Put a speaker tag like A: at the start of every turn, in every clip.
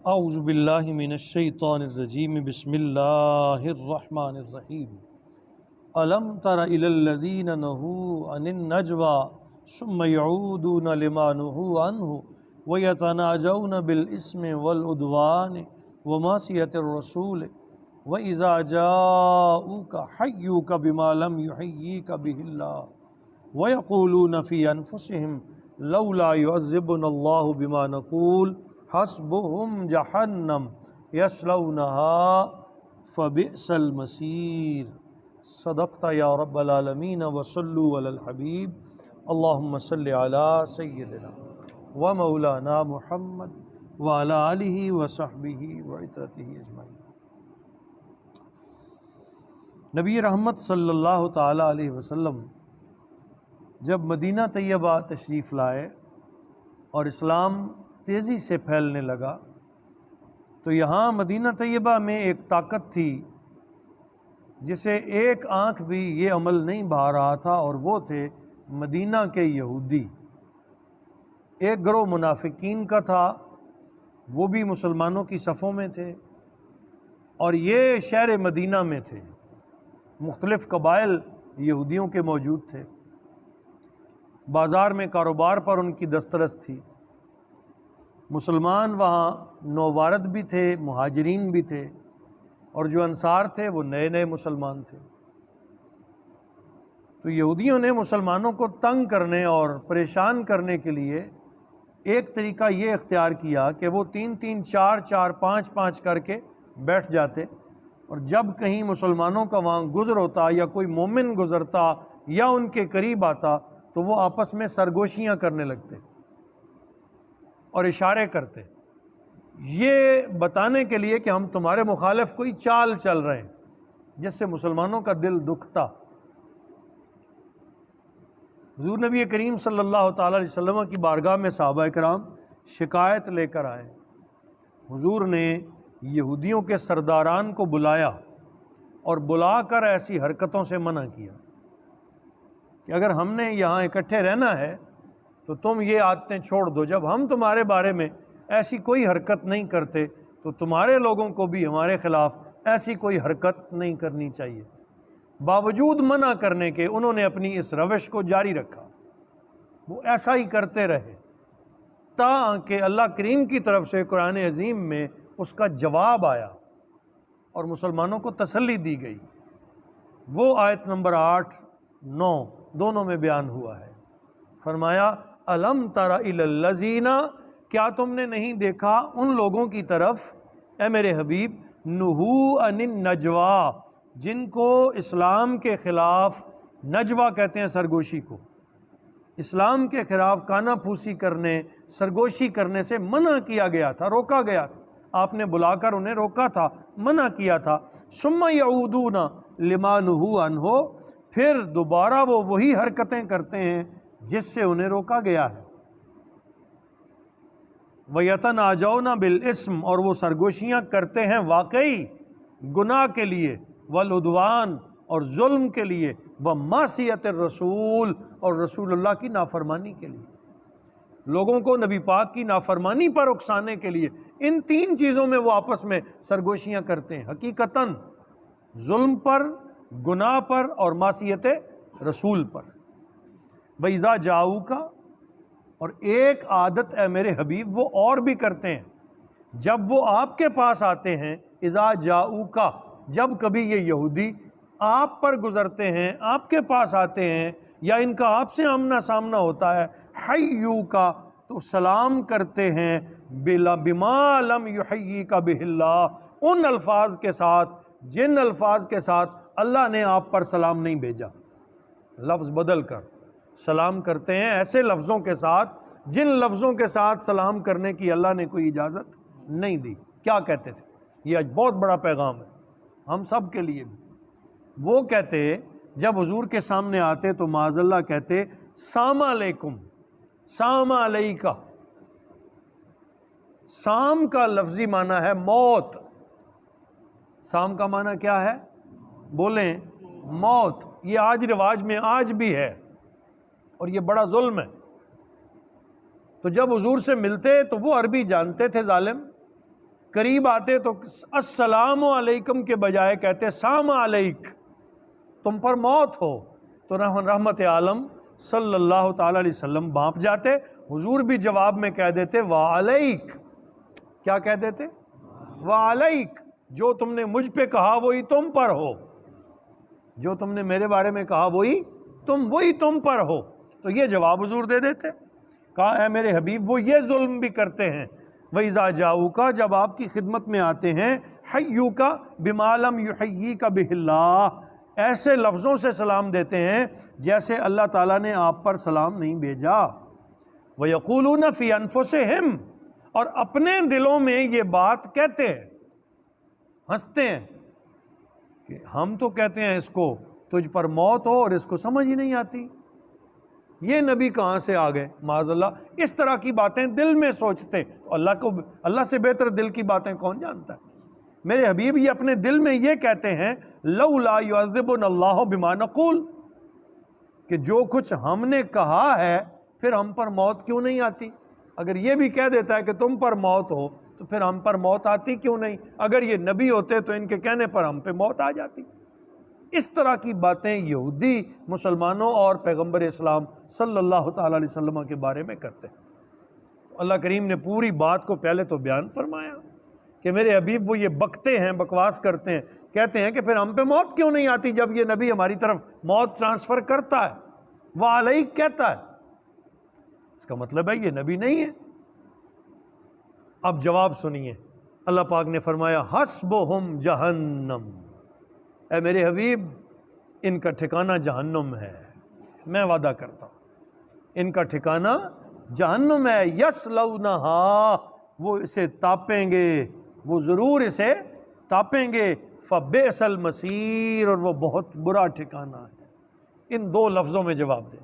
A: اعوذ باللہ من الشیطان الرجیم بسم اللہ الرحمن الرحیم الم تر الی الذین نہوا عن النجوى ثم یعودون لما نہوا عنہ ویتناجون بالاسم والعدوان ومعصیۃ الرسول واذا جاؤوک حیوک بما لم یحییک بہ اللہ ویقولون فی انفسہم لولا یعذبنا اللہ بما نقول حسبهم جہنم یصلونها فبئس المصیر۔ صدقت یا رب العالمین وصلوا علی الحبیب اللہم صل علی سیدنا و مولانا محمد وعلی آلہ وصحبہ وعترتہ اجمعین۔ نبی رحمت صلی اللہ تعالی علیہ وسلم جب مدینہ طیبہ تشریف لائے اور اسلام تیزی سے پھیلنے لگا تو یہاں مدینہ طیبہ میں ایک طاقت تھی جسے ایک آنکھ بھی یہ عمل نہیں بہا رہا تھا، اور وہ تھے مدینہ کے یہودی۔ ایک گروہ منافقین کا تھا، وہ بھی مسلمانوں کی صفوں میں تھے، اور یہ شہر مدینہ میں تھے، مختلف قبائل یہودیوں کے موجود تھے، بازار میں کاروبار پر ان کی دسترس تھی۔ مسلمان وہاں نووارد بھی تھے، مہاجرین بھی تھے، اور جو انصار تھے وہ نئے نئے مسلمان تھے۔ تو یہودیوں نے مسلمانوں کو تنگ کرنے اور پریشان کرنے کے لیے ایک طریقہ یہ اختیار کیا کہ وہ 3-3 4-4 5-5 کر کے بیٹھ جاتے، اور جب کہیں مسلمانوں کا وہاں گزر ہوتا یا کوئی مومن گزرتا یا ان کے قریب آتا تو وہ آپس میں سرگوشیاں کرنے لگتے اور اشارے کرتے، یہ بتانے کے لیے کہ ہم تمہارے مخالف کوئی چال چل رہے ہیں، جس سے مسلمانوں کا دل دکھتا۔ حضور نبی کریم صلی اللہ تعالی علیہ وسلم کی بارگاہ میں صحابہ کرام شکایت لے کر آئے۔ حضور نے یہودیوں کے سرداران کو بلایا اور بلا کر ایسی حرکتوں سے منع کیا کہ اگر ہم نے یہاں اکٹھے رہنا ہے تو تم یہ عادتیں چھوڑ دو، جب ہم تمہارے بارے میں ایسی کوئی حرکت نہیں کرتے تو تمہارے لوگوں کو بھی ہمارے خلاف ایسی کوئی حرکت نہیں کرنی چاہیے۔ باوجود منع کرنے کے انہوں نے اپنی اس روش کو جاری رکھا، وہ ایسا ہی کرتے رہے تاکہ اللہ کریم کی طرف سے قرآن عظیم میں اس کا جواب آیا اور مسلمانوں کو تسلی دی گئی۔ وہ آیت نمبر 8-9 دونوں میں بیان ہوا ہے۔ فرمایا الم تر الی الذین، کیا تم نے نہیں دیکھا ان لوگوں کی طرف اے میرے حبیب نہوا عن النجوی، جن کو اسلام کے خلاف نجوہ کہتے ہیں، سرگوشی کو، اسلام کے خلاف کانا پھوسی کرنے، سرگوشی کرنے سے منع کیا گیا تھا، روکا گیا تھا، آپ نے بلا کر انہیں روکا تھا، منع کیا تھا۔ ثم یعودون لما نہوا عنہ، پھر دوبارہ وہ وہی حرکتیں کرتے ہیں جس سے انہیں روکا گیا ہے۔ وَيَتَنَاجَوْنَ بِالْإِسْمِ، اور وہ سرگوشیاں کرتے ہیں واقعی گناہ کے لیے، وَالْعُدْوَانِ، اور ظلم کے لیے، وَمَعْصِيَةِ الرَّسُولِ، اور رسول اللہ کی نافرمانی کے لیے، لوگوں کو نبی پاک کی نافرمانی پر اکسانے کے لیے۔ ان 3 چیزوں میں وہ آپس میں سرگوشیاں کرتے ہیں، حقیقتاً ظلم پر، گناہ پر، اور معصیت رسول پر۔ وَإِذَا جَاءُوكَ، اور ایک عادت اے میرے حبیب وہ اور بھی کرتے ہیں، جب وہ آپ کے پاس آتے ہیں، اِذَا جَاءُوكَ، جب کبھی یہ یہودی آپ پر گزرتے ہیں، آپ کے پاس آتے ہیں، یا ان کا آپ سے آمنا سامنا ہوتا ہے، حَيُّوكَ، تو سلام کرتے ہیں، بِمَا لَمْ يُحَيِّيكَ بِهِ اللَّهُ، ان الفاظ کے ساتھ جن الفاظ کے ساتھ اللہ نے آپ پر سلام نہیں بھیجا۔ لفظ بدل کر سلام کرتے ہیں ایسے لفظوں کے ساتھ جن لفظوں کے ساتھ سلام کرنے کی اللہ نے کوئی اجازت نہیں دی۔ کیا کہتے تھے؟ یہ آج بہت بڑا پیغام ہے ہم سب کے لیے بھی۔ وہ کہتے جب حضور کے سامنے آتے تو معاذ اللہ کہتے سلام علیکم، سلام علیکہ۔ سام کا لفظی معنی ہے موت۔ سام کا معنی کیا ہے؟ بولیں، موت۔ یہ آج رواج میں آج بھی ہے، اور یہ بڑا ظلم ہے۔ تو جب حضور سے ملتے تو وہ عربی جانتے تھے ظالم، قریب آتے تو السلام علیکم کے بجائے کہتے سام علیک، تم پر موت ہو، تو رحمت عالم صلی اللہ تعالی علیہ وسلم بانپ جاتے، حضور بھی جواب میں کہہ دیتے وعلیک، کیا کہہ دیتے؟ وعلیک، جو تم نے مجھ پہ کہا وہی تم پر ہو، جو تم نے میرے بارے میں کہا وہی تم پر ہو۔ تو یہ جواب حضور دے دیتے، کہا اے میرے حبیب وہ یہ ظلم بھی کرتے ہیں، وَإِذَا جَاءُوكَ، جب آپ کی خدمت میں آتے ہیں، حَيُّوكَ بِمَا لَمْ يُحَيِّيكَ بِهِ اللَّهُ، ایسے لفظوں سے سلام دیتے ہیں جیسے اللہ تعالیٰ نے آپ پر سلام نہیں بھیجا۔ وَيَقُولُونَ فِي أَنفُسِهِمْ، اور اپنے دلوں میں یہ بات کہتے ہیں، ہنستے ہیں کہ ہم تو کہتے ہیں اس کو تجھ پر موت ہو اور اس کو سمجھ ہی نہیں آتی، یہ نبی کہاں سے آ گئے، معاذ اللہ۔ اس طرح کی باتیں دل میں سوچتے، تو اللہ سے بہتر دل کی باتیں کون جانتا ہے؟ میرے حبیب یہ اپنے دل میں یہ کہتے ہیں لولا یعذبنا اللہ بما نقول، کہ جو کچھ ہم نے کہا ہے پھر ہم پر موت کیوں نہیں آتی؟ اگر یہ بھی کہہ دیتا ہے کہ تم پر موت ہو تو پھر ہم پر موت آتی کیوں نہیں؟ اگر یہ نبی ہوتے تو ان کے کہنے پر ہم پہ موت آ جاتی۔ اس طرح کی باتیں یہودی مسلمانوں اور پیغمبر اسلام صلی اللہ تعالی علیہ وسلم کے بارے میں کرتے ہیں۔ اللہ کریم نے پوری بات کو پہلے تو بیان فرمایا کہ میرے حبیب وہ یہ بکتے ہیں، بکواس کرتے ہیں، کہتے ہیں کہ پھر ہم پہ موت کیوں نہیں آتی جب یہ نبی ہماری طرف موت ٹرانسفر کرتا ہے، وعلیک کہتا ہے، اس کا مطلب ہے یہ نبی نہیں ہے۔ اب جواب سنیے، اللہ پاک نے فرمایا حسبہم جہنم، اے میرے حبیب ان کا ٹھکانہ جہنم ہے، میں وعدہ کرتا ہوں ان کا ٹھکانہ جہنم ہے، یصلونہا، وہ اسے تاپیں گے، وہ ضرور اسے تاپیں گے، فبئس المصیر، اور وہ بہت برا ٹھکانہ ہے۔ ان دو لفظوں میں جواب دیں،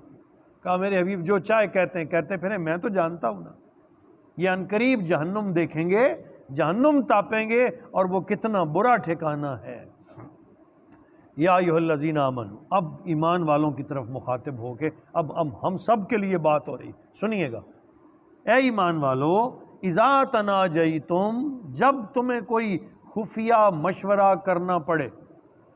A: کہا میرے حبیب جو چاہے کہتے پھریں، میں تو جانتا ہوں نا، یہ عنقریب جہنم دیکھیں گے، جہنم تاپیں گے، اور وہ کتنا برا ٹھکانہ ہے۔ یا ایھا الذین آمنوا، اب ایمان والوں کی طرف مخاطب ہو کے اب ہم سب کے لیے بات ہو رہی، سنیے گا، اے ایمان والو، اذا تناجیتم، جب تمہیں کوئی خفیہ مشورہ کرنا پڑے،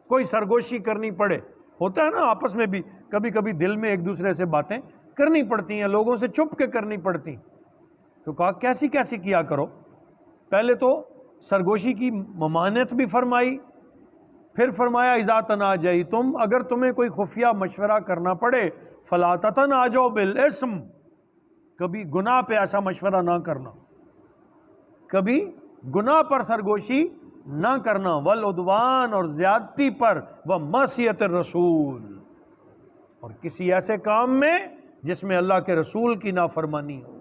A: کوئی سرگوشی کرنی پڑے، ہوتا ہے نا آپس میں بھی کبھی کبھی دل میں ایک دوسرے سے باتیں کرنی پڑتی ہیں، لوگوں سے چھپ کے کرنی پڑتی، تو کہا کیسی کیسی کیا کرو۔ پہلے تو سرگوشی کی ممانعت بھی فرمائی، پھر فرمایا اذا تناجیتم، اگر تمہیں کوئی خفیہ مشورہ کرنا پڑے، فلا تتناجوا بالاسم، کبھی گناہ پہ ایسا مشورہ نہ کرنا، کبھی گناہ پر سرگوشی نہ کرنا، والعدوان، اور زیادتی پر، ومعصیت الرسول، اور کسی ایسے کام میں جس میں اللہ کے رسول کی نافرمانی ہو،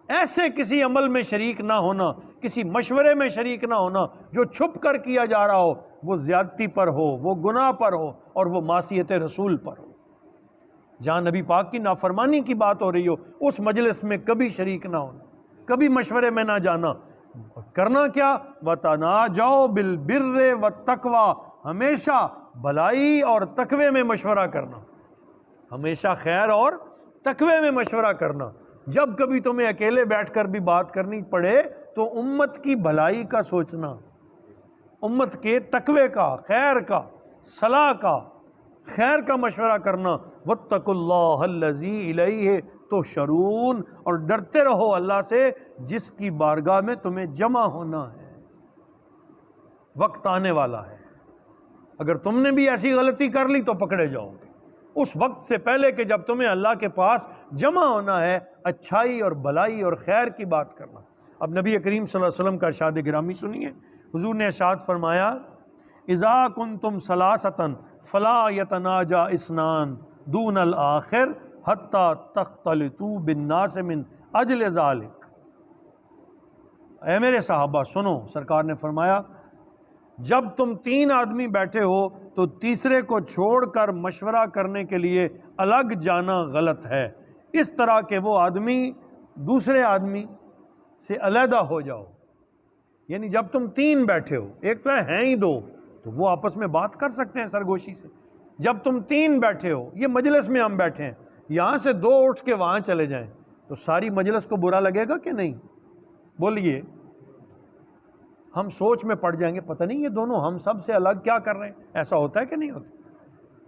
A: ایسے کسی عمل میں شریک نہ ہونا، کسی مشورے میں شریک نہ ہونا جو چھپ کر کیا جا رہا ہو، وہ زیادتی پر ہو، وہ گناہ پر ہو، اور وہ معصیت رسول پر ہو، جہاں نبی پاک کی نافرمانی کی بات ہو رہی ہو، اس مجلس میں کبھی شریک نہ ہونا، کبھی مشورے میں نہ جانا۔ کرنا کیا؟ وَتَنَاجَوْا بِالْبِرِّ وَالتَّقْوَىٰ، ہمیشہ بھلائی اور تقوی میں مشورہ کرنا، ہمیشہ خیر اور تقوی میں مشورہ کرنا۔ جب کبھی تمہیں اکیلے بیٹھ کر بھی بات کرنی پڑے تو امت کی بھلائی کا سوچنا، امت کے تقوی کا، خیر کا، صلاح کا، خیر کا مشورہ کرنا۔ واتقوا اللہ الذی الیہ تحشرون، اور ڈرتے رہو اللہ سے جس کی بارگاہ میں تمہیں جمع ہونا ہے۔ وقت آنے والا ہے، اگر تم نے بھی ایسی غلطی کر لی تو پکڑے جاؤ گے، اس وقت سے پہلے کہ جب تمہیں اللہ کے پاس جمع ہونا ہے اچھائی اور بھلائی اور خیر کی بات کرنا۔ اب نبی کریم صلی اللہ علیہ وسلم کا ارشاد گرامی سنیے، حضور نے ارشاد فرمایا اذا کنتم ثلاثۃ فلا یتناجا اثنان دون الآخر حتی تختلطوا بالناس من اجل ذلک۔ اے میرے صحابہ سنو، سرکار نے فرمایا جب تم 3 آدمی بیٹھے ہو تو تیسرے کو چھوڑ کر مشورہ کرنے کے لیے الگ جانا غلط ہے، اس طرح کہ وہ آدمی دوسرے آدمی سے علیحدہ ہو جاؤ۔ یعنی جب تم 3 بیٹھے ہو، ایک تو ہیں ہی 2، تو وہ آپس میں بات کر سکتے ہیں سرگوشی سے۔ جب تم 3 بیٹھے ہو، یہ مجلس میں ہم بیٹھے ہیں، یہاں سے 2 اٹھ کے وہاں چلے جائیں تو ساری مجلس کو برا لگے گا کہ نہیں؟ بولیے، ہم سوچ میں پڑ جائیں گے پتہ نہیں یہ دونوں ہم سب سے الگ کیا کر رہے ہیں. ایسا ہوتا ہے کہ نہیں ہوتا؟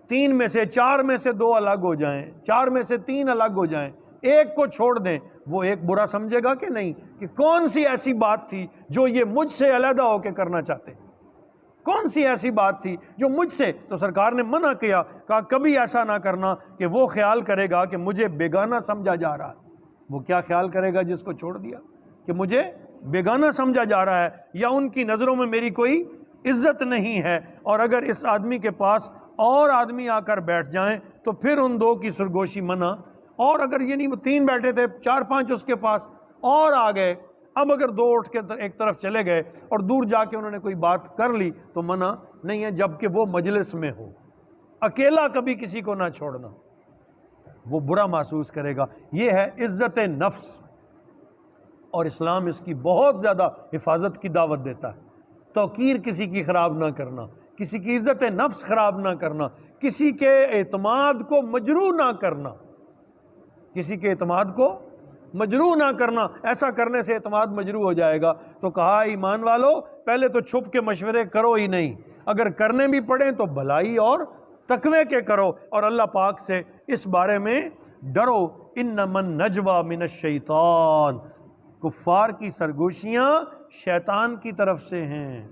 A: 3 میں سے 4 میں سے 2 الگ ہو جائیں، 4 میں سے 3 الگ ہو جائیں، ایک کو چھوڑ دیں، وہ ایک برا سمجھے گا کہ نہیں؟ کہ کون سی ایسی بات تھی جو یہ مجھ سے علیحدہ ہو کے کرنا چاہتے ہیں؟ کون سی ایسی بات تھی جو مجھ سے؟ تو سرکار نے منع کیا، کہا کبھی ایسا نہ کرنا کہ وہ خیال کرے گا کہ مجھے بیگانہ سمجھا جا رہا ہے. وہ کیا خیال کرے گا جس کو چھوڑ دیا؟ کہ مجھے بیگانہ سمجھا جا رہا ہے یا ان کی نظروں میں میری کوئی عزت نہیں ہے. اور اگر اس آدمی کے پاس اور آدمی آ کر بیٹھ جائیں تو پھر ان 2 کی سرگوشی منع. اور اگر یعنی وہ 3 بیٹھے تھے، 4-5 اس کے پاس اور آ گئے، اب اگر 2 اٹھ کے ایک طرف چلے گئے اور دور جا کے انہوں نے کوئی بات کر لی تو منع نہیں ہے، جبکہ وہ مجلس میں ہو. اکیلا کبھی کسی کو نہ چھوڑنا، وہ برا محسوس کرے گا. یہ ہے عزت نفس، اور اسلام اس کی بہت زیادہ حفاظت کی دعوت دیتا ہے. توقیر کسی کی خراب نہ کرنا، کسی کی عزت نفس خراب نہ کرنا، کسی کے اعتماد کو مجروح نہ کرنا، کسی کے اعتماد کو مجروح نہ کرنا. ایسا کرنے سے اعتماد مجروح ہو جائے گا. تو کہا ایمان والو پہلے تو چھپ کے مشورے کرو ہی نہیں، اگر کرنے بھی پڑیں تو بھلائی اور تقوی کے کرو، اور اللہ پاک سے اس بارے میں ڈرو. انما النجوى من الشیطان، کفار کی سرگوشیاں شیطان کی طرف سے ہیں.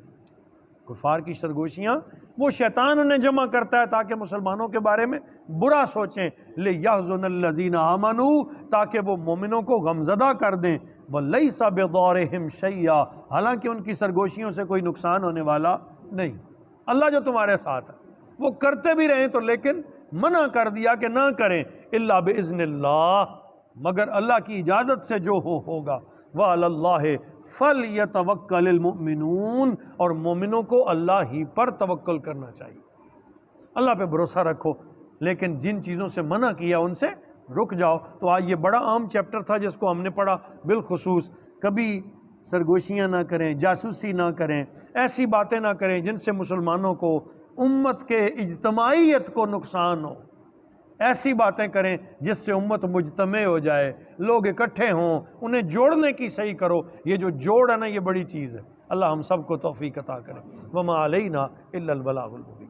A: کفار کی سرگوشیاں وہ شیطان انہیں جمع کرتا ہے تاکہ مسلمانوں کے بارے میں برا سوچیں. لِيَحْزُنَ الَّذِينَ آمَنُوا، تاکہ وہ مومنوں کو غمزدہ کر دیں. وَلَيْسَ بِضَارِهِمْ شَيْئًا، حالانکہ ان کی سرگوشیوں سے کوئی نقصان ہونے والا نہیں. اللہ جو تمہارے ساتھ ہے، وہ کرتے بھی رہیں تو لیکن منع کر دیا کہ نہ کریں. الا باذن اللہ، مگر اللہ کی اجازت سے جو ہوگا. وعلی اللہ فلیتوکل المؤمنون، اور مومنوں کو اللہ ہی پر توکل کرنا چاہیے. اللہ پہ بھروسہ رکھو، لیکن جن چیزوں سے منع کیا ان سے رک جاؤ. تو آج یہ بڑا عام چیپٹر تھا جس کو ہم نے پڑھا. بالخصوص کبھی سرگوشیاں نہ کریں، جاسوسی نہ کریں، ایسی باتیں نہ کریں جن سے مسلمانوں کو، امت کے اجتماعیت کو نقصان ہو. ایسی باتیں کریں جس سے امت مجتمع ہو جائے، لوگ اکٹھے ہوں، انہیں جوڑنے کی صحیح کرو. یہ جو جوڑ ہے نا، یہ بڑی چیز ہے. اللہ ہم سب کو توفیق عطا کرے. وما علینا الا البلاغ المبین.